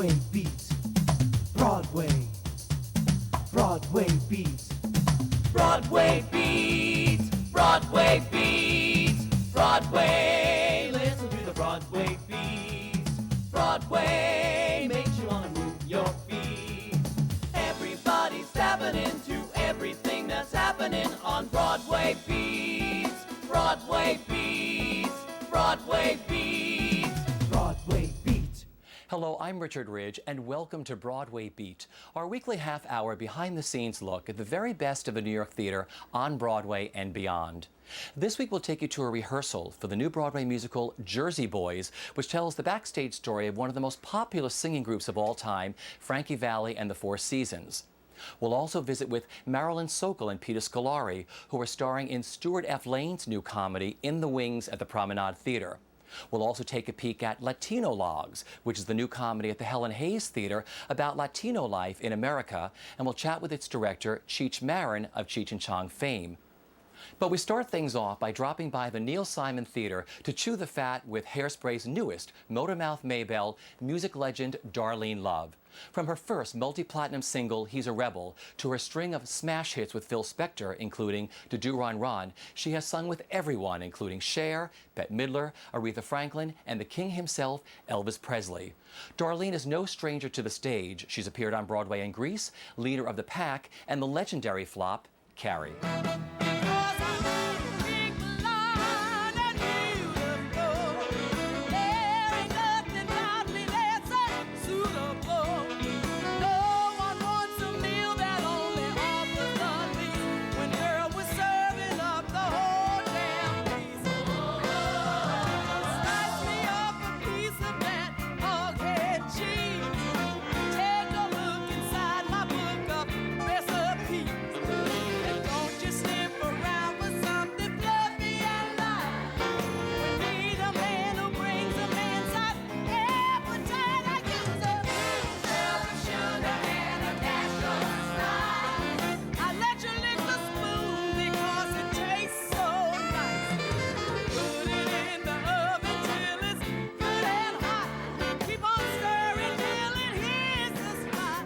Broadway beat. Broadway. Broadway beat. Broadway beat. Broadway beat. Broadway. Listen to the Broadway beat. Broadway makes you wanna move your feet. Everybody's tapping into everything that's happening on Broadway beats. Broadway beats. Broadway beats. Broadway beat. Hello, I'm Richard Ridge, and welcome to Broadway Beat, our weekly half-hour behind-the-scenes look at the very best of the New York theater on Broadway and beyond. This week we'll take you to a rehearsal for the new Broadway musical Jersey Boys, which tells the backstage story of one of the most popular singing groups of all time, Frankie Valli and the Four Seasons. We'll also visit with Marilyn, Sokol, and Peter Scolori, who are starring in Stewart F. Lane's new comedy, In the Wings at the Promenade Theater. We'll also take a peek at Latinologues, which is the new comedy at the Helen Hayes Theater about Latino life in America, and we'll chat with its director, Cheech Marin of Cheech and Chong fame. But we start things off by dropping by the Neil Simon Theater to chew the fat with Hairspray's newest, Motor Mouth Maybelle, music legend Darlene Love. From her first multi-platinum single, He's a Rebel, to her string of smash hits with Phil Spector, including Do Do Ron Ron, she has sung with everyone, including Cher, Bette Midler, Aretha Franklin, and the king himself, Elvis Presley. Darlene is no stranger to the stage. She's appeared on Broadway and Grease, Leader of the Pack, and the legendary flop, Carrie.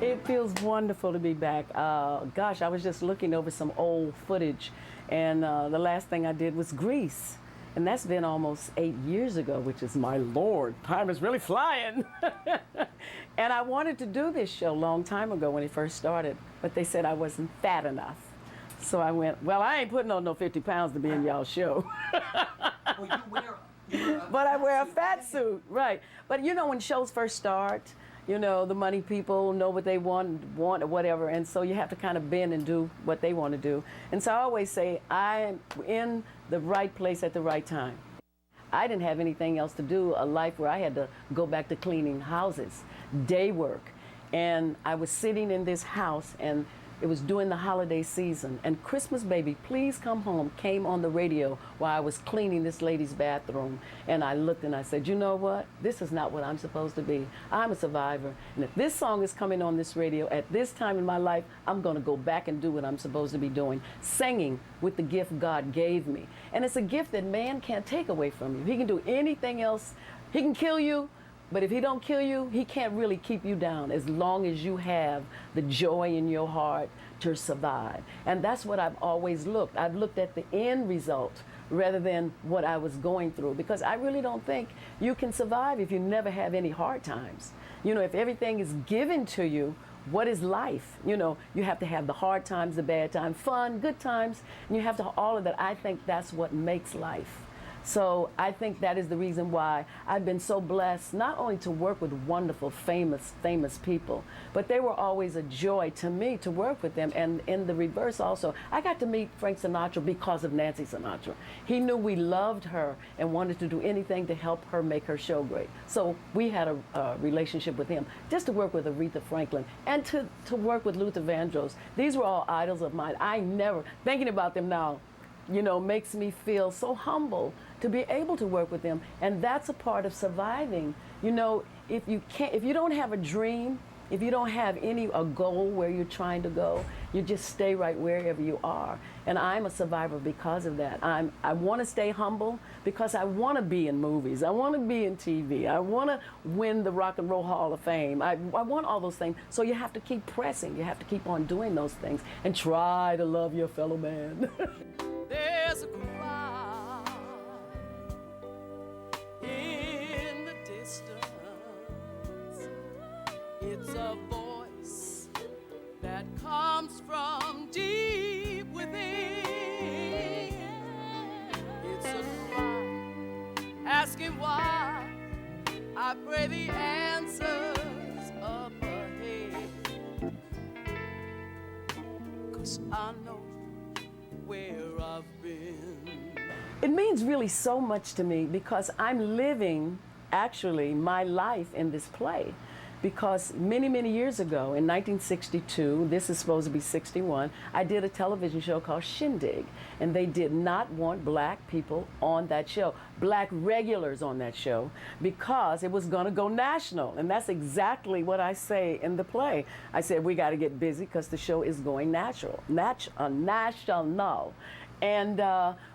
It feels wonderful to be back. Gosh, I was just looking over some old footage, and the last thing I did was Grease. And that's been almost 8 years ago, which is, my Lord, time is really flying. And I wanted to do this show a long time ago when it first started, but they said I wasn't fat enough. So I went, well, I ain't putting on no 50 pounds to be in y'all's show. But I wear a fat suit, right. But you know, when shows first start, you know, the money people know what they want or whatever, and so you have to kind of bend and do what they want to do. And so I always say, I'm in the right place at the right time. I didn't have anything else to do, a life where I had to go back to cleaning houses, day work. And I was sitting in this house, and it was during the holiday season, and Christmas Baby, Please Come Home came on the radio while I was cleaning this lady's bathroom. And I looked and I said, you know what? This is not what I'm supposed to be. I'm a survivor. And if this song is coming on this radio at this time in my life, I'm going to go back and do what I'm supposed to be doing, singing with the gift God gave me. And it's a gift that man can't take away from you. He can do anything else. He can kill you. But if he don't kill you, he can't really keep you down as long as you have the joy in your heart to survive. And that's what I've always looked. I've looked at the end result rather than what I was going through, because I really don't think you can survive if you never have any hard times. You know, if everything is given to you, what is life? You know, you have to have the hard times, the bad times, fun, good times, and you have to have all of that. I think that's what makes life. So I think that is the reason why I've been so blessed, not only to work with wonderful, famous people, but they were always a joy to me to work with them. And in the reverse also, I got to meet Frank Sinatra because of Nancy Sinatra. He knew we loved her and wanted to do anything to help her make her show great. So we had a relationship with him, just to work with Aretha Franklin and to work with Luther Vandross. These were all idols of mine. I never, thinking about them now, you know, makes me feel so humble to be able to work with them. And that's a part of surviving. You know, if you don't have a dream, if you don't have a goal where you're trying to go, you just stay right wherever you are. And I'm a survivor because of that. I want to stay humble because I want to be in movies. I want to be in TV. I want to win the Rock and Roll Hall of Fame. I want all those things. So you have to keep pressing. You have to keep on doing those things and try to love your fellow man. There's a cry in the distance. It's a voice that comes from deep within. It's a cry asking why. I pray the answers up ahead. 'Cause I know where I've been. It means really so much to me because I'm living, actually, my life in this play. Because many, many years ago, in 1962, this is supposed to be 61, I did a television show called Shindig. And they did not want black people on that show, black regulars on that show, because it was going to go national. And that's exactly what I say in the play. I said, we got to get busy because the show is going national. And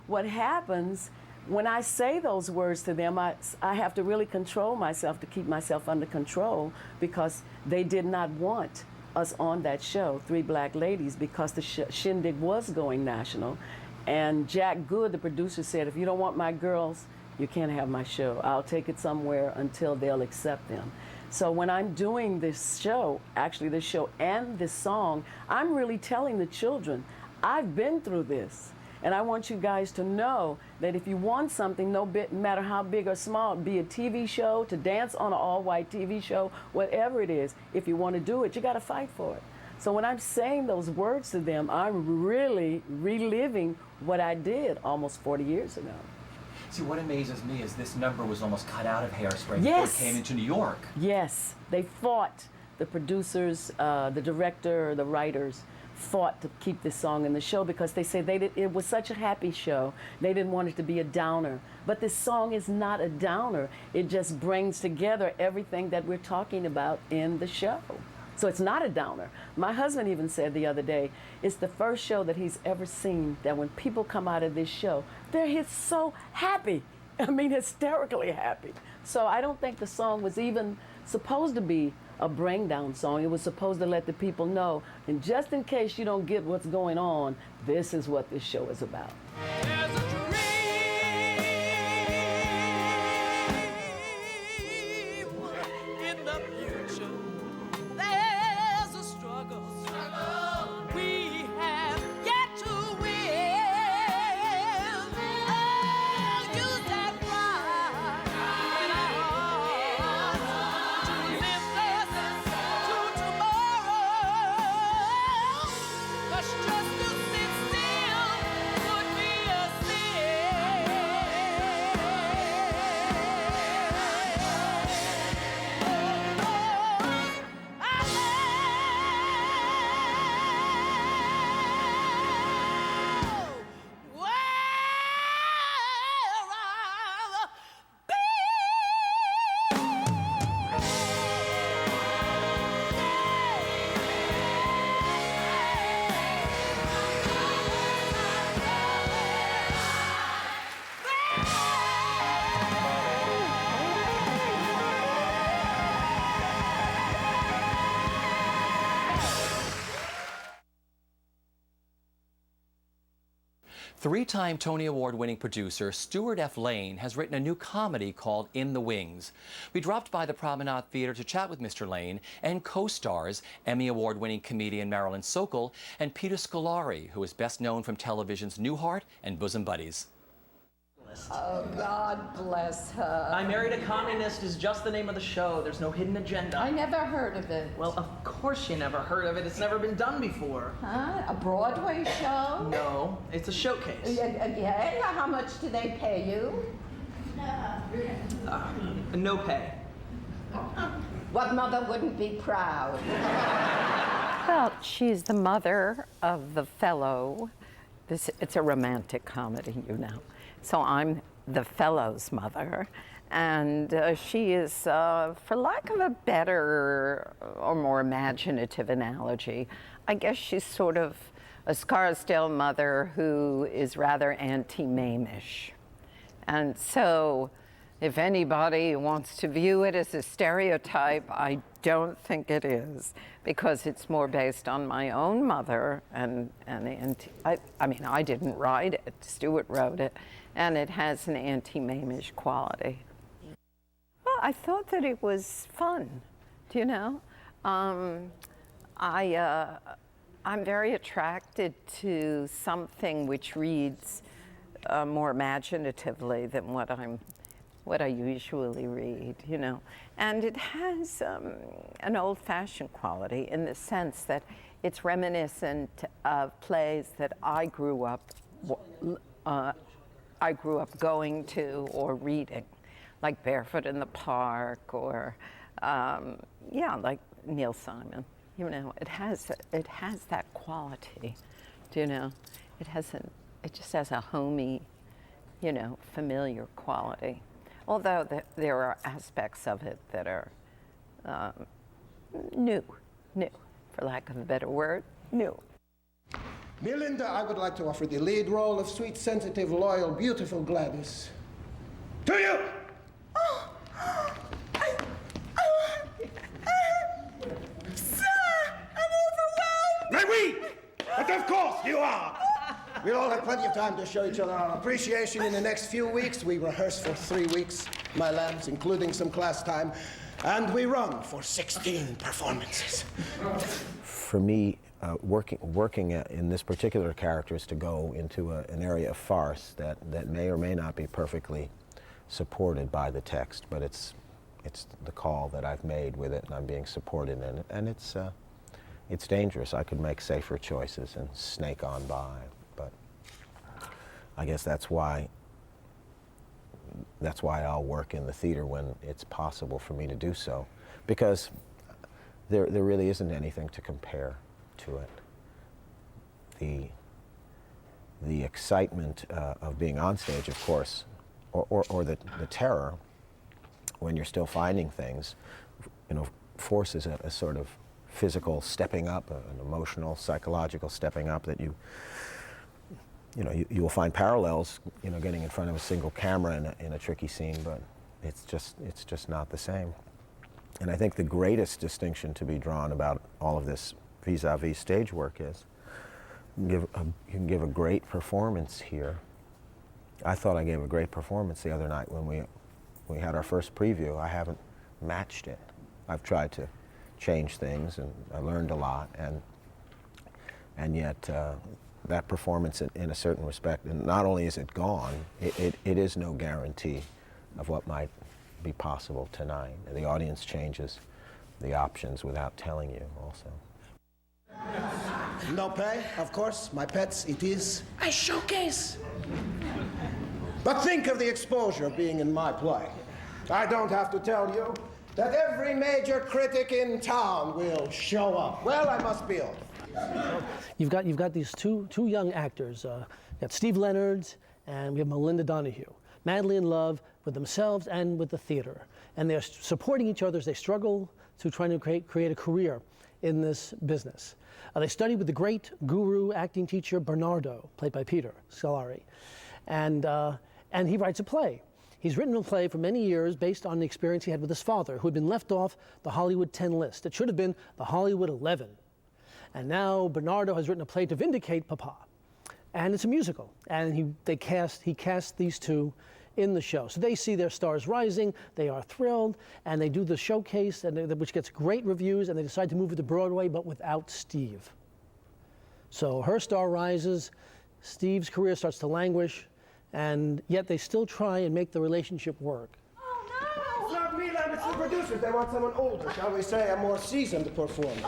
what happens when I say those words to them, I have to really control myself to keep myself under control, because they did not want us on that show, Three Black Ladies, because the Shindig was going national. And Jack Good, the producer, said, if you don't want my girls, you can't have my show. I'll take it somewhere until they'll accept them. So when I'm doing this show, actually this show and this song, I'm really telling the children, I've been through this. And I want you guys to know that if you want something, no matter how big or small, be a TV show, to dance on an all-white TV show, whatever it is, if you want to do it, you got to fight for it. So when I'm saying those words to them, I'm really reliving what I did almost 40 years ago. See, what amazes me is this number was almost cut out of Hairspray Yes. before it came into New York. Yes, they fought, the producers, the director, the writers, fought to keep this song in the show because they said it was such a happy show. They didn't want it to be a downer. But this song is not a downer. It just brings together everything that we're talking about in the show. So it's not a downer. My husband even said the other day, it's the first show that he's ever seen that when people come out of this show, they're so happy. I mean, hysterically happy. So I don't think the song was even supposed to be a bring down song. It was supposed to let the people know, and just in case you don't get what's going on, this is what this show is about. There's a dream in the future. There's a struggle. We have yet to win. Oh, use that pride in our hearts to lift us to tomorrow. 'Cause just to sit still would be a sin. Three-time Tony Award-winning producer Stewart F. Lane has written a new comedy called In the Wings. We dropped by the Promenade Theater to chat with Mr. Lane and co-stars Emmy Award-winning comedian Marilyn Sokol and Peter Scolori, who is best known from television's Newhart and Bosom Buddies. Oh, God bless her. I Married a Communist is just the name of the show. There's no hidden agenda. I never heard of it. Well, of course you never heard of it. It's never been done before. Huh? A Broadway show? No, it's a showcase. Yeah, how much do they pay you? No pay. What mother wouldn't be proud? Well, she's the mother of the fellow. It's a romantic comedy, you know. So I'm the fellow's mother. And she is, for lack of a better or more imaginative analogy, I guess she's sort of a Scarsdale mother who is rather anti-Mamish. And so if anybody wants to view it as a stereotype, I don't think it is, because it's more based on my own mother, and I mean, I didn't write it, Stewart wrote it, and it has an anti-Mamish quality. Well, I thought that it was fun, do you know? I'm very attracted to something which reads more imaginatively than what I usually read, you know. And it has an old-fashioned quality in the sense that it's reminiscent of plays that I grew up going to or reading, like Barefoot in the Park, or yeah, like Neil Simon. You know, it has that quality, do you know? It just has a homey, you know, familiar quality. Although there are aspects of it that are new, for lack of a better word, new. Melinda, I would like to offer the lead role of sweet, sensitive, loyal, beautiful Gladys. To you! Oh, sir, I'm overwhelmed. Mais oui! But of course you are! We'll all have plenty of time to show each other our appreciation in the next few weeks. We rehearse for 3 weeks, my lambs, including some class time, and we run for 16 performances. For me, working in this particular character is to go into an area of farce that may or may not be perfectly supported by the text, but it's the call that I've made with it, and I'm being supported in it, and it's dangerous. I could make safer choices and snake on by. But I guess that's why I'll work in the theater when it's possible for me to do so, because there really isn't anything to compare to it. The excitement of being on stage, of course, or the terror when you're still finding things, you know, forces a sort of physical stepping up, an emotional, psychological stepping up that you will find parallels, you know, getting in front of a single camera in a tricky scene, but it's just not the same. And I think the greatest distinction to be drawn about all of this vis-a-vis stage work is you can give a great performance here. I thought I gave a great performance the other night when we had our first preview. I haven't matched it. I've tried to change things, and I learned a lot, and yet that performance in a certain respect, and not only is it gone, it is no guarantee of what might be possible tonight. And the audience changes the options without telling you also. No pay, of course, my pets, it is a showcase. But think of the exposure of being in my play. I don't have to tell you that every major critic in town will show up. Well, I must be off. You've got these two young actors. You got Steve Leonard, and we have Melinda Donahue. Darlene Love with themselves and with the theater. And they're supporting each other as they struggle to try to create a career in this business. They studied with the great guru acting teacher Bernardo, played by Peter Scolori. And he writes a play. He's written a play for many years based on the experience he had with his father, who had been left off the Hollywood 10 list. It should have been the Hollywood 11. And now Bernardo has written a play to vindicate Papa. And it's a musical. And he cast these two in the show. So they see their stars rising, they are thrilled, and they do the showcase, which gets great reviews, and they decide to move it to Broadway, but without Steve. So her star rises, Steve's career starts to languish, and yet they still try and make the relationship work. Oh, no! It's not me, Lam, it's the producers. They want someone older, shall we say, a more seasoned performer.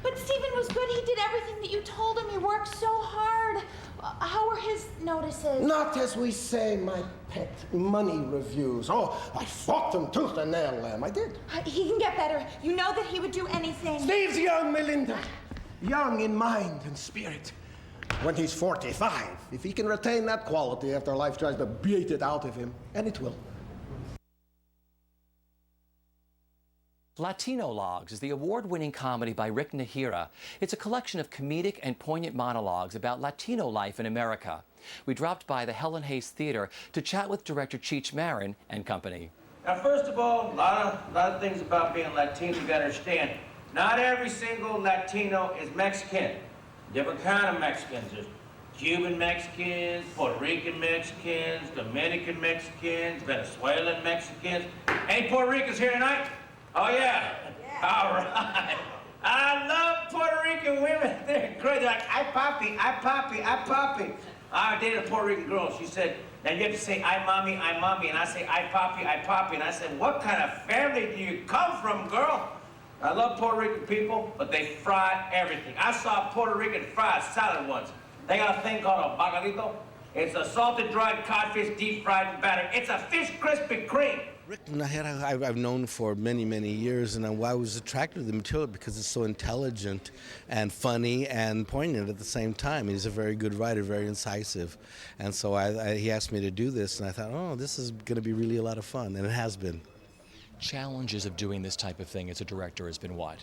But Stephen was good. He did everything that you told him. He worked so hard. How were his notices? Not, as we say, my pet, money reviews. Oh, I fought them tooth and nail, Lam. I did. He can get better. You know that he would do anything. Steve's young, Melinda. Young in mind and spirit. when he's 45. If he can retain that quality after life tries to beat it out of him, and it will. Latinologues is the award-winning comedy by Rick Nahira. It's a collection of comedic and poignant monologues about Latino life in America. We dropped by the Helen Hayes Theater to chat with director Cheech Marin and company. Now, first of all, a lot of things about being Latino you gotta understand. Not every single Latino is Mexican. Different kind of Mexicans. There's Cuban Mexicans, Puerto Rican Mexicans, Dominican Mexicans, Venezuelan Mexicans. Any Puerto Ricans here tonight? Oh, yeah. All right. I love Puerto Rican women. They're great. They're like, ay papi, ay papi, ay papi. I dated a Puerto Rican girl. She said, now you have to say, ay mommy, and I say, ay papi, ay papi. And I said, what kind of family do you come from, girl? I love Puerto Rican people, but they fry everything. I saw Puerto Rican fried salad once. They got a thing called a bacalito. It's a salted dried codfish deep fried and battered. It's a fish Krispy Kreme. Rick Nahira I've known for many, many years, and I was attracted to the material because it's so intelligent and funny and poignant at the same time. He's a very good writer, very incisive. And so he asked me to do this, and I thought, oh, this is going to be really a lot of fun, and it has been. Challenges of doing this type of thing as a director has been what?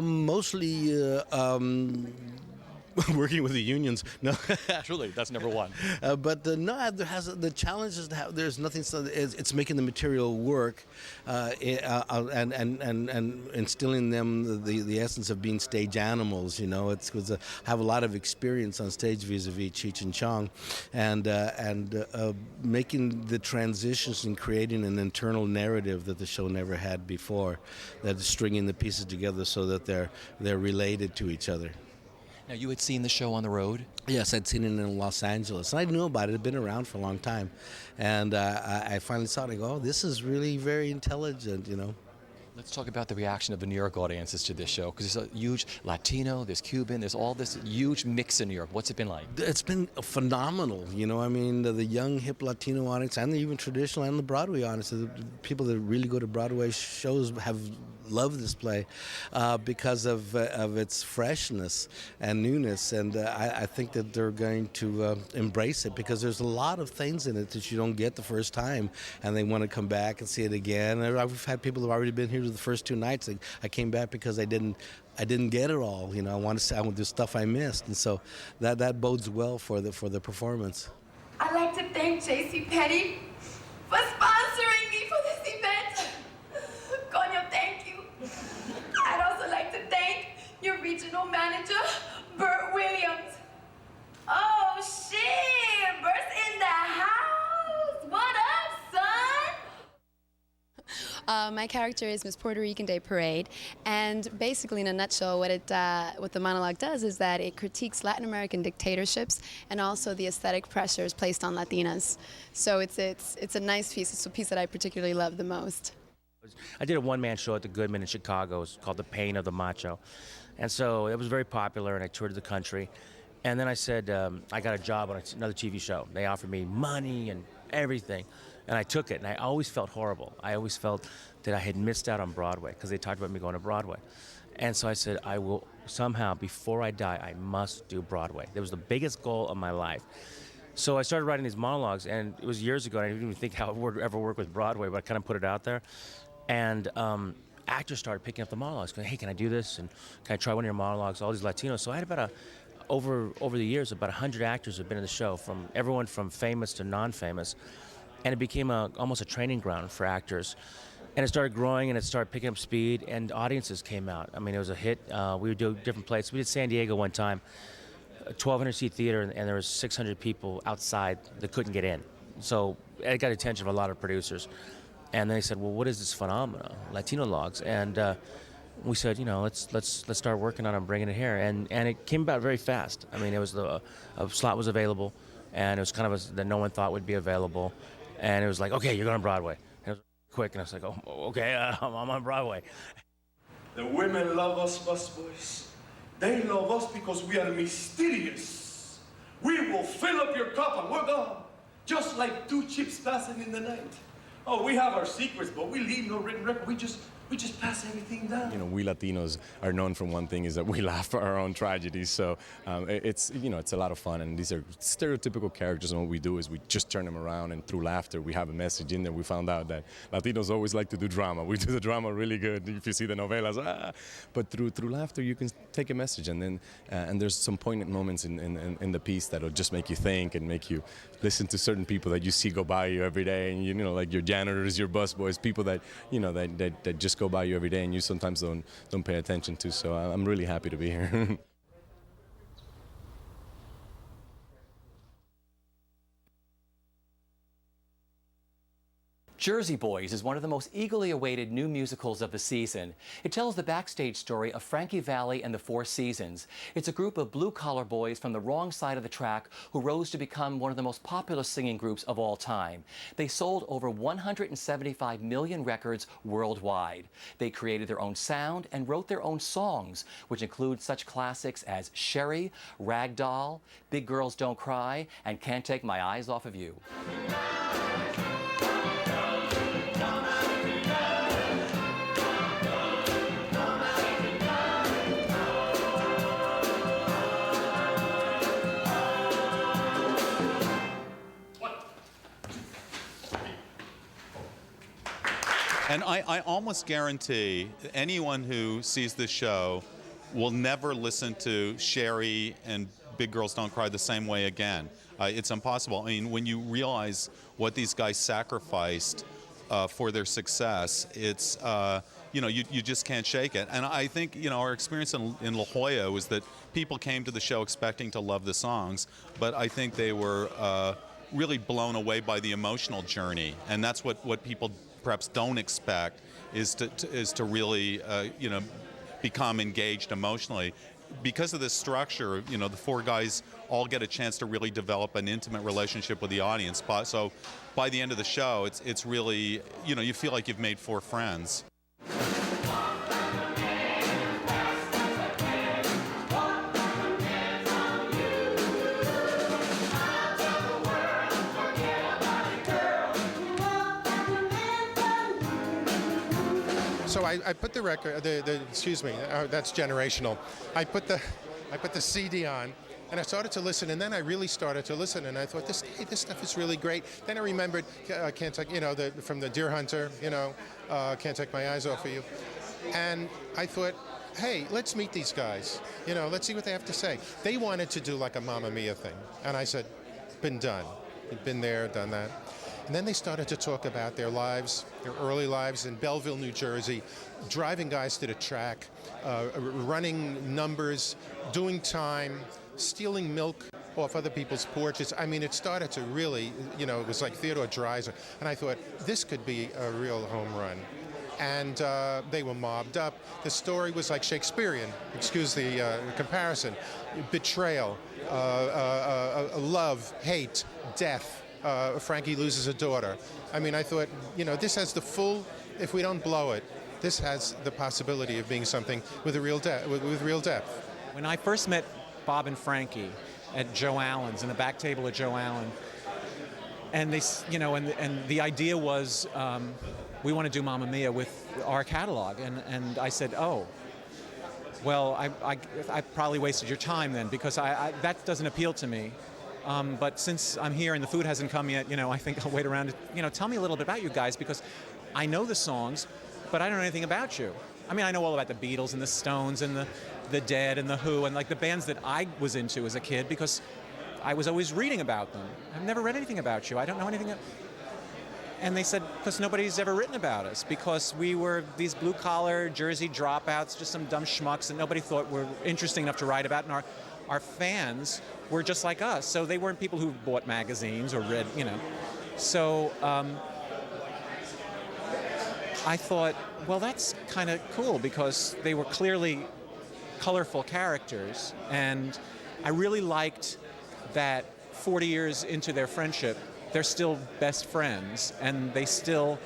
Mostly working with the unions. No, truly, that's number one. But no, the challenge is that there's nothing. It's making the material work, and instilling them the essence of being stage animals. You know, it's because I have a lot of experience on stage vis-a-vis Cheech and Chong, and making the transitions and creating an internal narrative that the show never had before, that is stringing the pieces together so that they're related to each other. Now, you had seen the show on the road? Yes, I'd seen it in Los Angeles. And I knew about it. It had been around for a long time. And I finally saw it and go, oh, this is really very intelligent, you know. Let's talk about the reaction of the New York audiences to this show, because there's a huge Latino, there's Cuban, there's all this huge mix in New York. What's it been like? It's been phenomenal, you know. I mean, the young, hip Latino audience, and the even traditional and the Broadway audience, the people that really go to Broadway shows have loved this play because of its freshness and newness, and I think that they're going to embrace it, because there's a lot of things in it that you don't get the first time, and they want to come back and see it again. And I've had people who've already been here the first two nights. I came back because I didn't get it all. You know, I want to say there's stuff I missed, and so that bodes well for the performance. I'd like to thank J.C. Penney for sponsoring me for this event. Coño, thank you. I'd also like to thank your regional manager, Bert Williams. Oh shit, Bert's in the house. What up, son? My character is Miss Puerto Rican Day Parade, and basically, in a nutshell, what the monologue does is that it critiques Latin American dictatorships and also the aesthetic pressures placed on Latinas. So it's a nice piece. It's a piece that I particularly love the most. I did a one-man show at the Goodman in Chicago. It's called The Pain of the Macho, and so it was very popular, and I toured the country. And then I said, I got a job on another TV show. They offered me money and everything. And I took it, and I always felt horrible. I always felt that I had missed out on Broadway, because they talked about me going to Broadway. And so I said, I will somehow, before I die, I must do Broadway. That was the biggest goal of my life. So I started writing these monologues, and it was years ago, and I didn't even think how it would ever work with Broadway, but I kind of put it out there. And actors started picking up the monologues, going, hey, can I do this? And can I try one of your monologues? All these Latinos. So I had about over the years, about 100 actors have been in the show, from everyone from famous to non-famous. And it became almost a training ground for actors. And it started growing, and it started picking up speed, and audiences came out. I mean, it was a hit. We would do different places. We did San Diego one time, a 1,200-seat theater, and there was 600 people outside that couldn't get in. So it got attention of a lot of producers. And they said, well, what is this phenomenon, Latinologues? And we said, you know, let's start working on it and bringing it here. And it came about very fast. I mean, it was a slot was available, and it was kind of that no one thought would be available. And it was like, okay, you're going to Broadway. And it was quick, and I was like, oh, okay, I'm on Broadway. The women love us busboys. They love us because we are mysterious. We will fill up your cup and we're gone, just like two chips passing in the night. Oh, we have our secrets, but we leave no written record. We just We just pass everything down. You know, we Latinos are known for one thing, is that we laugh at our own tragedies. So it's, you know, it's a lot of fun. And these are stereotypical characters. And what we do is we just turn them around, and through laughter, we have a message in there. We found out that Latinos always like to do drama. We do the drama really good. If you see the novelas, but through laughter, you can take a message. And then and there's some poignant moments in the piece that'll just make you think and make you listen to certain people that you see go by you every day, and you know, like your janitors, your busboys, people that, you know, that just go by you every day, and you sometimes don't pay attention to. So I'm really happy to be here. Jersey Boys is one of the most eagerly awaited new musicals of the season. It tells the backstage story of Frankie Valli and the Four Seasons. It's a group of blue-collar boys from the wrong side of the track who rose to become one of the most popular singing groups of all time. They sold over 175 million records worldwide. They created their own sound and wrote their own songs, which include such classics as Sherry, Ragdoll, Big Girls Don't Cry, and Can't Take My Eyes Off of You. And I almost guarantee anyone who sees this show will never listen to Sherry and Big Girls Don't Cry the same way again. It's impossible. I mean, when you realize what these guys sacrificed for their success, it's, you know, you just can't shake it. And I think, you know, our experience in La Jolla was that people came to the show expecting to love the songs, but I think they were really blown away by the emotional journey. And that's what people perhaps don't expect, is to really you know, become engaged emotionally. Because of this structure, you know, the four guys all get a chance to really develop an intimate relationship with the audience. So by the end of the show, it's really, you know, you feel like you've made four friends. So I put the record, excuse me, that's generational. I put the CD on, and I started to listen, and then I really started to listen, and I thought, this stuff is really great. Then I remembered, Can't Take, you know, from the Deer Hunter, you know, Can't Take My Eyes Off of You, and I thought, hey, let's meet these guys. You know, let's see what they have to say. They wanted to do like a Mamma Mia thing, and I said, been done. Been there, done that. And then they started to talk about their lives, their early lives in Belleville, New Jersey, driving guys to the track, running numbers, doing time, stealing milk off other people's porches. I mean, it started to really, you know, it was like Theodore Dreiser. And I thought, this could be a real home run. And they were mobbed up. The story was like Shakespearean, excuse the comparison. Betrayal, love, hate, death. Frankie loses a daughter. I mean, I thought, you know, this has the full, if we don't blow it, this has the possibility of being something with a real with real depth. When I first met Bob and Frankie at Joe Allen's, in the back table at Joe Allen, and they, you know, and the idea was, we want to do Mamma Mia with our catalog, and I said, oh, well, I probably wasted your time then, because that doesn't appeal to me. But since I'm here and the food hasn't come yet, you know, I think I'll wait around. You know, tell me a little bit about you guys, because I know the songs, but I don't know anything about you. I mean, I know all about the Beatles and the Stones and the Dead and the Who and like the bands that I was into as a kid, because I was always reading about them. I've never read anything about you. I don't know anything. And they said, because nobody's ever written about us, because we were these blue-collar Jersey dropouts, just some dumb schmucks that nobody thought were interesting enough to write about, and our fans were just like us. So they weren't people who bought magazines or read, you know. So I thought, well, that's kind of cool, because they were clearly colorful characters. And I really liked that 40 years into their friendship, they're still best friends, and they still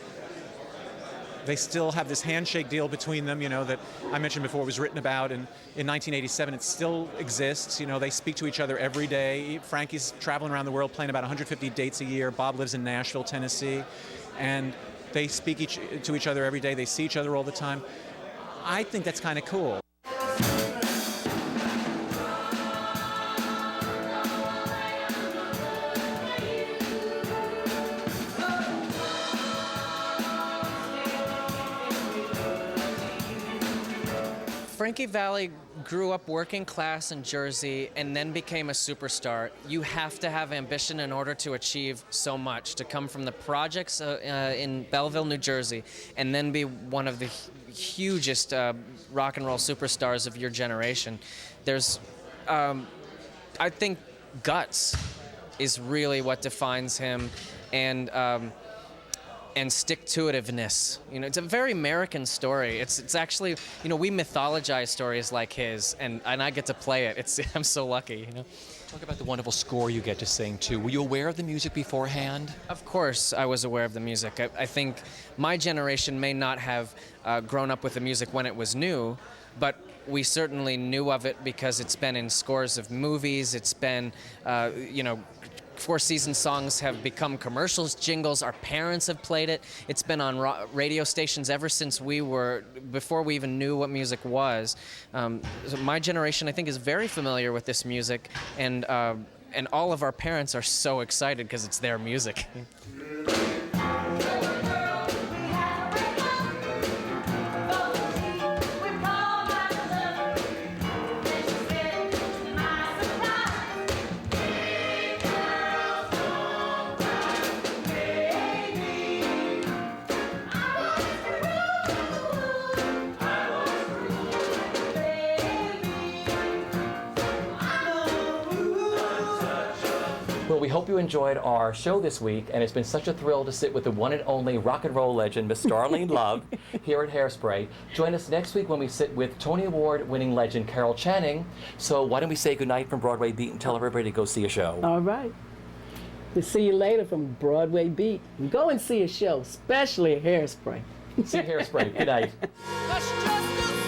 have this handshake deal between them, you know, that I mentioned before was written about in 1987. It still exists. You know, they speak to each other every day. Frankie's traveling around the world playing about 150 dates a year. Bob lives in Nashville, Tennessee. And they speak to each other every day. They see each other all the time. I think that's kind of cool. Frankie Valli grew up working class in Jersey and then became a superstar. You have to have ambition in order to achieve so much, to come from the projects in Belleville, New Jersey, and then be one of the hugest rock and roll superstars of your generation. There's, I think, guts is really what defines him, and stick-to-itiveness. You know, it's a very American story. It's actually, you know, we mythologize stories like his, and I get to play it. I'm so lucky, you know. Talk about the wonderful score you get to sing, too. Were you aware of the music beforehand? Of course I was aware of the music. I think my generation may not have grown up with the music when it was new, but we certainly knew of it because it's been in scores of movies. It's been, you know, Four Seasons songs have become commercials, jingles. Our parents have played it. It's been on radio stations ever since before we even knew what music was. So my generation, I think, is very familiar with this music, and all of our parents are so excited because it's their music. Well, we hope you enjoyed our show this week, and it's been such a thrill to sit with the one and only rock and roll legend, Miss Darlene Love, here at Hairspray. Join us next week when we sit with Tony Award-winning legend Carol Channing. So why don't we say goodnight from Broadway Beat and tell everybody to go see a show. All right. We'll see you later from Broadway Beat. Go and see a show, especially Hairspray. See Hairspray. Good night. That's just